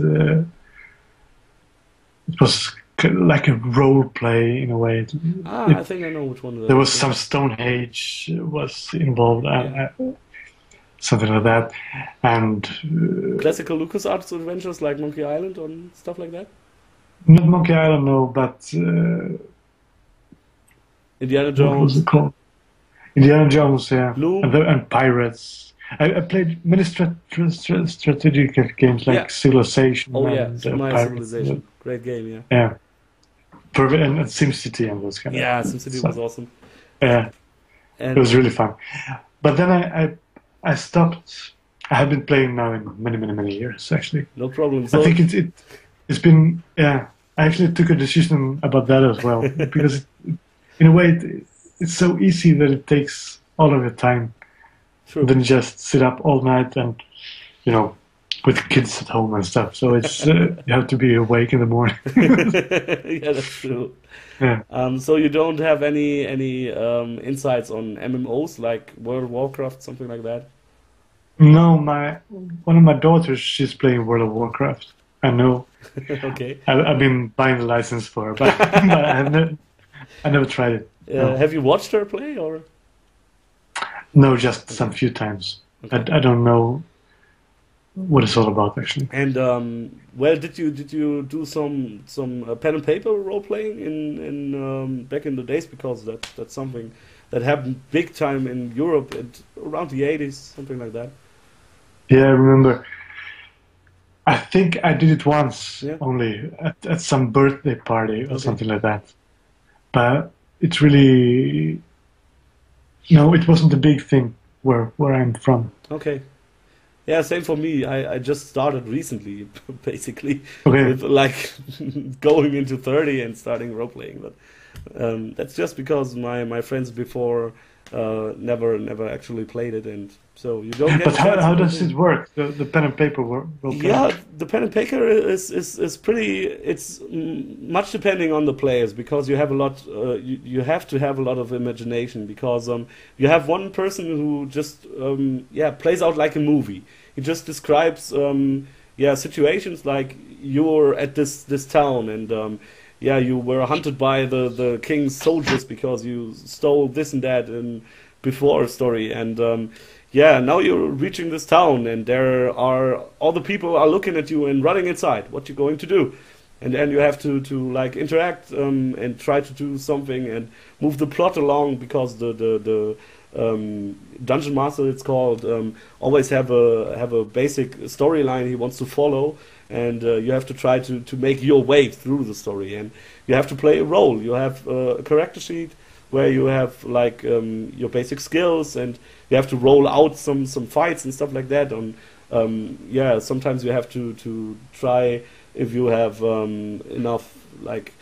It was like a role play in a way. I think I know which one that There was is. some Stonehenge was involved, Yeah. something like that, and Classical LucasArts adventures like Monkey Island and stuff like that? not Monkey Island, no, but Indiana what was Jones, it called? Indiana Jones, yeah, Loom. and Pirates. I played many strategic games like Yeah. Civilization Oh yeah, and Super Mario Pirates. Civilization. Great game, yeah. Yeah, perfect, and SimCity and those kind Yeah, of SimCity stuff. was awesome. Yeah, it was And really fun. But then I stopped. I have been playing now in many years, actually. no problem. I So, think it's been, yeah. I actually took a decision about that as well because in a way it's so easy that it takes all of your time. true. Then just sit up all night and with kids at home and stuff. So it's you have to be awake in the morning. Yeah, that's true. Yeah. So you don't have any insights on MMOs like World of Warcraft, something like that? No, one of my daughters, she's playing World of Warcraft. I know. Okay. I've been buying the license for her, but, but I never tried it. No. Have you watched her play or? No, just some few times. Okay. I don't know what it's all about actually. And well, did you do some pen and paper role playing in back in the days, because that's something that happened big time in Europe around the 80s, something like that. Yeah, I remember. I think I did it once Yeah. only at some birthday party or Okay. something like that. But it's really no, it wasn't a big thing where I'm from. Okay. Yeah, same for me. I just started recently, basically, Okay. with like going into 30 and starting role playing. But that's just because my friends before never actually played it, and so you don't get. But a chance how to does play. it work? The pen and paper role play? Yeah, the pen and paper is pretty. It's much depending on the players, because you have a lot. You have to have a lot of imagination, because you have one person who just plays out like a movie. He just describes situations like you're at this town, and you were hunted by the king's soldiers because you stole this and that and before a story, and now you're reaching this town, and there are all the people are looking at you and running inside. What you going to do? And then you have to like interact and try to do something and move the plot along, because the dungeon master, it's called, always have a basic storyline he wants to follow, and you have to try to make your way through the story, and you have to play a role. You have a character sheet where you have like your basic skills, and you have to roll out some fights and stuff like that. Sometimes you have to try if you have enough, like,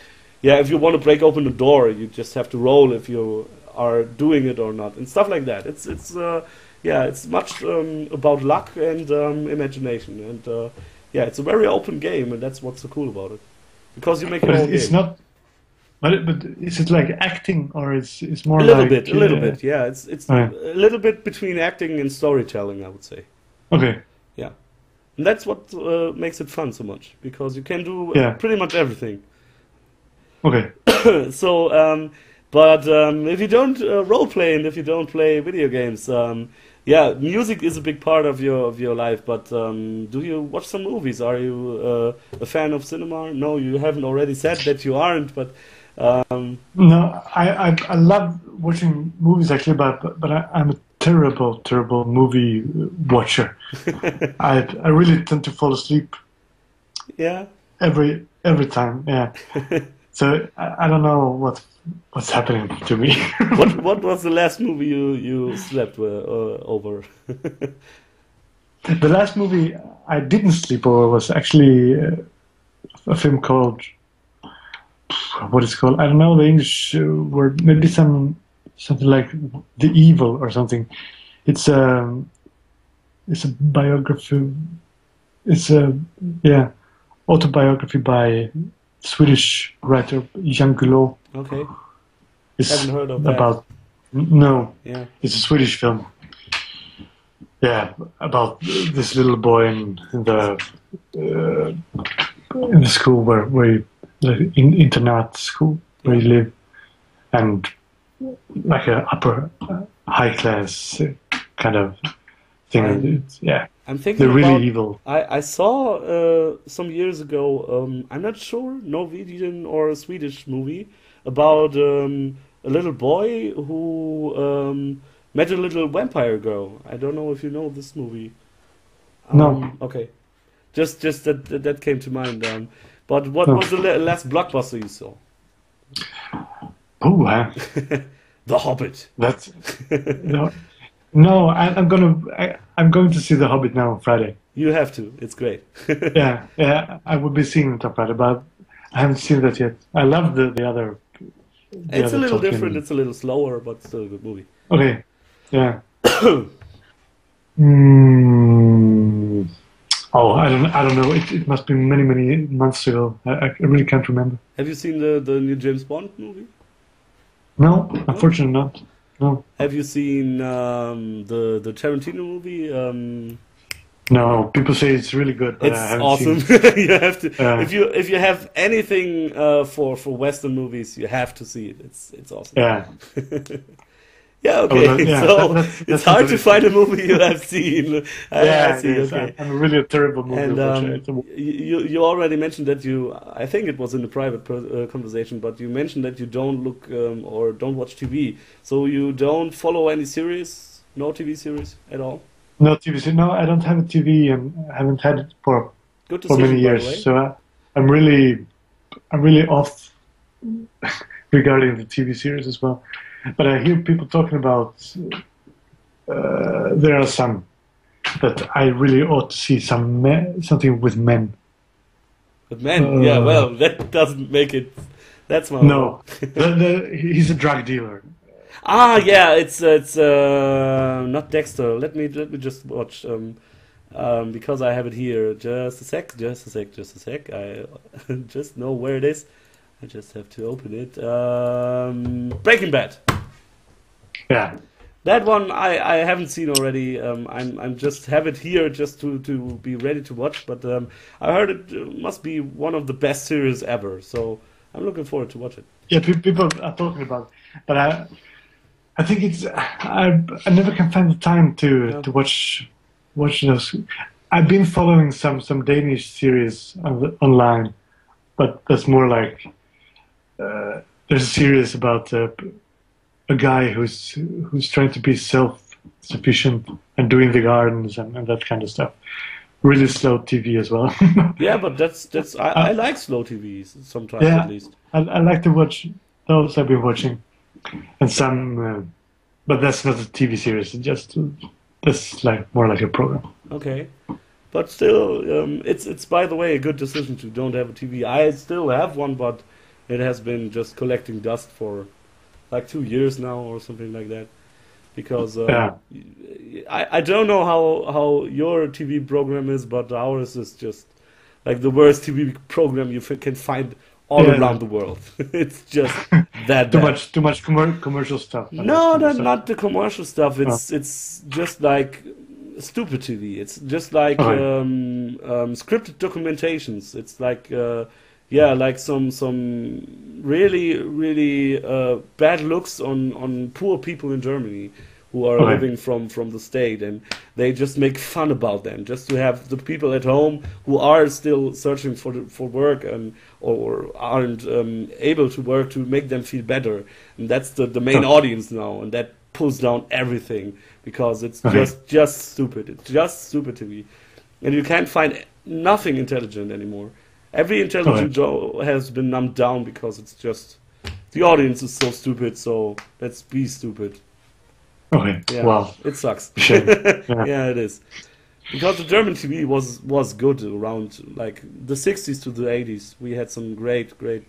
if you want to break open the door, you just have to roll if you are doing it or not, and stuff like that. It's much about luck and imagination, and it's a very open game, and that's what's so cool about it, because you make your But own it's game. not. But is it like acting, or it's more A little like bit, a little bit, yeah. It's yeah. a little bit between acting and storytelling, I would say. Okay. Yeah, and that's what makes it fun so much, because you can do Yeah. pretty much everything. Okay. So, but if you don't role play and if you don't play video games, Yeah, music is a big part of your life, but do you watch some movies? Are you a fan of cinema? No, you haven't already said that you aren't, but No, I love watching movies actually, but I'm a terrible movie watcher. I really tend to fall asleep yeah. every time. Yeah. So I don't know what's happening to me. What was the last movie you slept over? The last movie I didn't sleep over was actually a film called what is it called? I don't know the English word. Maybe something like The Evil or something. It's it's a biography. It's a yeah autobiography by Swedish writer Jan Guillou. Okay, It's haven't heard of that. about no, Yeah. it's a Swedish film. Yeah, about this little boy in the school where the internat school where you live, and like a upper high class kind of thing. I'm Yeah, I'm thinking they're really about. evil. I saw some years ago. I'm not sure, Norwegian or a Swedish movie about a little boy who met a little vampire girl. I don't know if you know this movie. No, Okay, just that came to mind. But what no. was the last blockbuster you saw? Oh, The Hobbit. that's no. No, I'm going to see The Hobbit now on Friday. You have to. It's great. Yeah, I will be seeing it on Friday, but I haven't seen that yet. I love the It's a other little different. Tolkien. It's a little slower, but still a good movie. Okay, yeah. Mm, oh, I don't know. It must be many months ago. I really can't remember. Have you seen the new James Bond movie? No, No? unfortunately not. No, Have you seen the Tarantino movie? no. People say it's really good, but I It's haven't awesome. seen it. You have to Uh, if you have anything for Western movies, you have to see it. It's awesome. yeah. Yeah, I would okay. yeah, So that it's sounds hard to amazing. find a movie you have seen. I Yeah, it see. is. Okay. I'm really a terrible movie And watcher. you already mentioned that you, I think it was in a private conversation, but you mentioned that you don't look or don't watch TV. So you don't follow any series, no TV series at all? No TV. No, I don't have a TV, and I haven't had it Good for many decision, by the years. way. So I'm really off regarding the TV series as well. But I hear people talking about there are some that I really ought to see something with men. But man, yeah, Uh, well, that doesn't make it. That's my no, he's a drug dealer. Ah, yeah, it's not Dexter. Let me just watch because I have it here. Just a sec, just a sec, just a sec. I just know where it is. I just have to open it. Breaking Bad. Yeah, That one I haven't seen already. I'm just have it here just to be ready to watch. But I heard it must be one of the best series ever. So I'm looking forward to watch it. yeah. People are talking about, it, but I think I never can find the time Yeah. to watch those. I've been following some Danish series online, but that's more like there's a series about a guy who's trying to be self-sufficient and doing the gardens and that kind of stuff. Really slow TV as well. Yeah, but that's I uh, like slow TV sometimes at yeah, least. I like to watch those. I've been watching, and some, but that's not a TV series. It's just that's like more like a program. Okay, but still, it's by the way a good decision to don't have a TV. I still have one, but it has been just collecting dust for like 2 years now or something like that. Because Yeah, I don't know how your TV program is, but ours is just like the worst TV program you can find all yeah. around the world. It's just that Too bad. much commercial stuff and that No, kind of not stuff. not the commercial stuff. Oh, It's just like stupid TV. It's just like okay. scripted documentations. It's like yeah, like some really bad looks on poor people in Germany who are Okay. living from the state, and they just make fun about them, just to have the people at home who are still searching for work and or aren't able to work, to make them feel better, and that's the main Oh. audience now, and that pulls down everything because it's Okay. just stupid. It's just stupid to me, and you can't find nothing intelligent anymore. Every intelligent Joe has been numbed down because it's just the audience is so stupid. So let's be stupid. Okay. Yeah, Wow. it sucks. Shame. Yeah. Yeah, it is. Because the German TV was good around like the 60s to the 80s. We had some great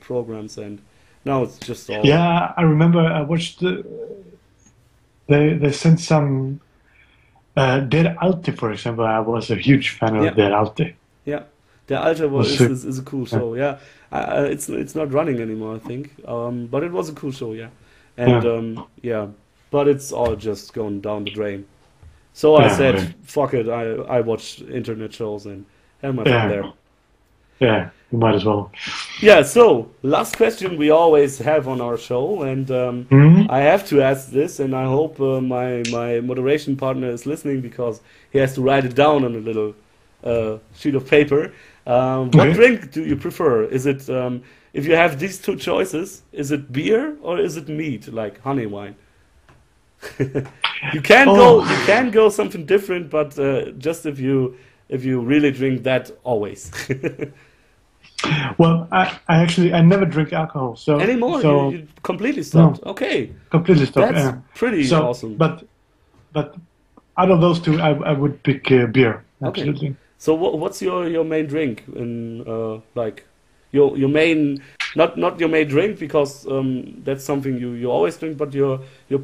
programs, and now it's just all. Yeah, I remember I watched they sent some Der Alte, for example. I was a huge fan Yeah. of Der Alte. Yeah, Der Alte Was is a cool show. Yeah, it's not running anymore, I think. But it was a cool show. Yeah, and yeah, but it's all just going down the drain. So I Yeah, said, okay. fuck it. I watch internet shows and have my Yeah. fun there. Yeah, you might as well. Yeah. So last question we always have on our show, and Mhm. I have to ask this, and I hope my moderation partner is listening because he has to write it down on a little sheet of paper. What Okay. drink do you prefer? Is it if you have these two choices, is it beer or is it meat, like honey wine? You can go something different, but just if you really drink that always. Well, I never drink alcohol, so Anymore, so you completely stopped. Okay, completely stopped. that's Yeah. pretty So, awesome. but out of those two, I would pick beer. Okay. Absolutely. So what's your main drink in like your main not your main drink because that's something you always drink, but your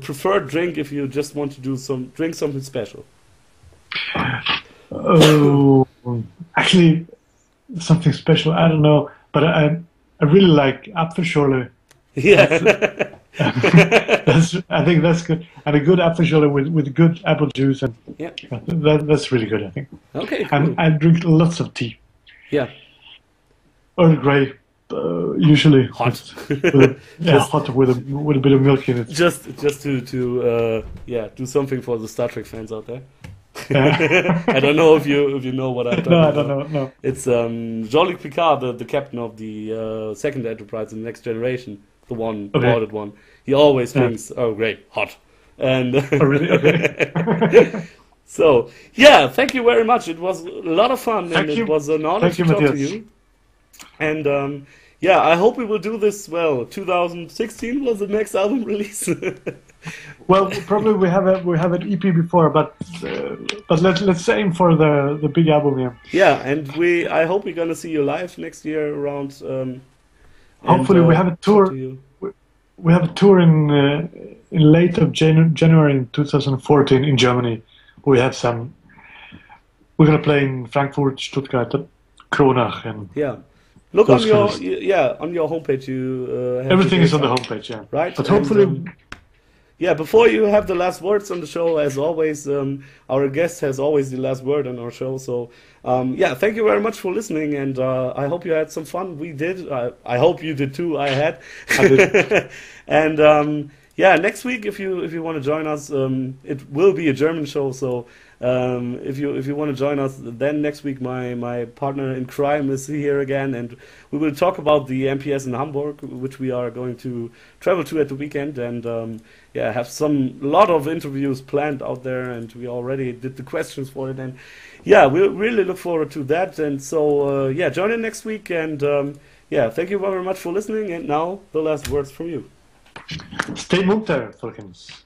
preferred drink if you just want to drink something special. Oh, actually, something special. I don't know, but I really like Apfelschorle. Yeah. I think that's good, and a good Apfelschorle with good apple juice, and Yeah. that's really good. I think. Okay. Cool. And I drink lots of tea. Yeah. Earl Grey, usually Hot. yeah, hot with a bit of milk in it. Just to yeah, do something for the Star Trek fans out there. Yeah. I don't know if you know what I'm talking No, I about. don't know. No. It's Jean-Luc Picard, the captain of the second Enterprise in the Next Generation, the one, the Okay. audit one. He always Yeah. thinks, "Oh, great, hot," and Oh, really? Okay. so yeah. Thank you very much. It was a lot of fun, and Thank it you. was an honor Thank to you, talk to Matthias. you. And yeah, I hope we will do this well. 2016 was the next album release. Well, probably we have an EP before, but let's aim for the big album here. Yeah, and I hope we're gonna see you live next year around. Hopefully, and, we have a talk tour. to you. We have a tour in late of January in 2014 in Germany. We have some. We're gonna play in Frankfurt, Stuttgart, Kronach, and Yeah, look on Those your kind of- on your homepage. You have everything the is on the dates homepage. Yeah, right? But And, hopefully, yeah, before you have the last words on the show, as always, our guest has always the last word on our show. So, yeah, thank you very much for listening, and I hope you had some fun. We did. I hope you did too. I had. I did. And yeah, next week if you want to join us, it will be a German show. So if you want to join us, then next week my partner in crime is here again, and we will talk about the MPS in Hamburg, which we are going to travel to at the weekend, and yeah, have lot of interviews planned out there, and we already did the questions for it, and yeah, we really look forward to that. And so yeah, join in next week, and yeah, thank you very much for listening. And now the last words from you. Stay munter, folkens.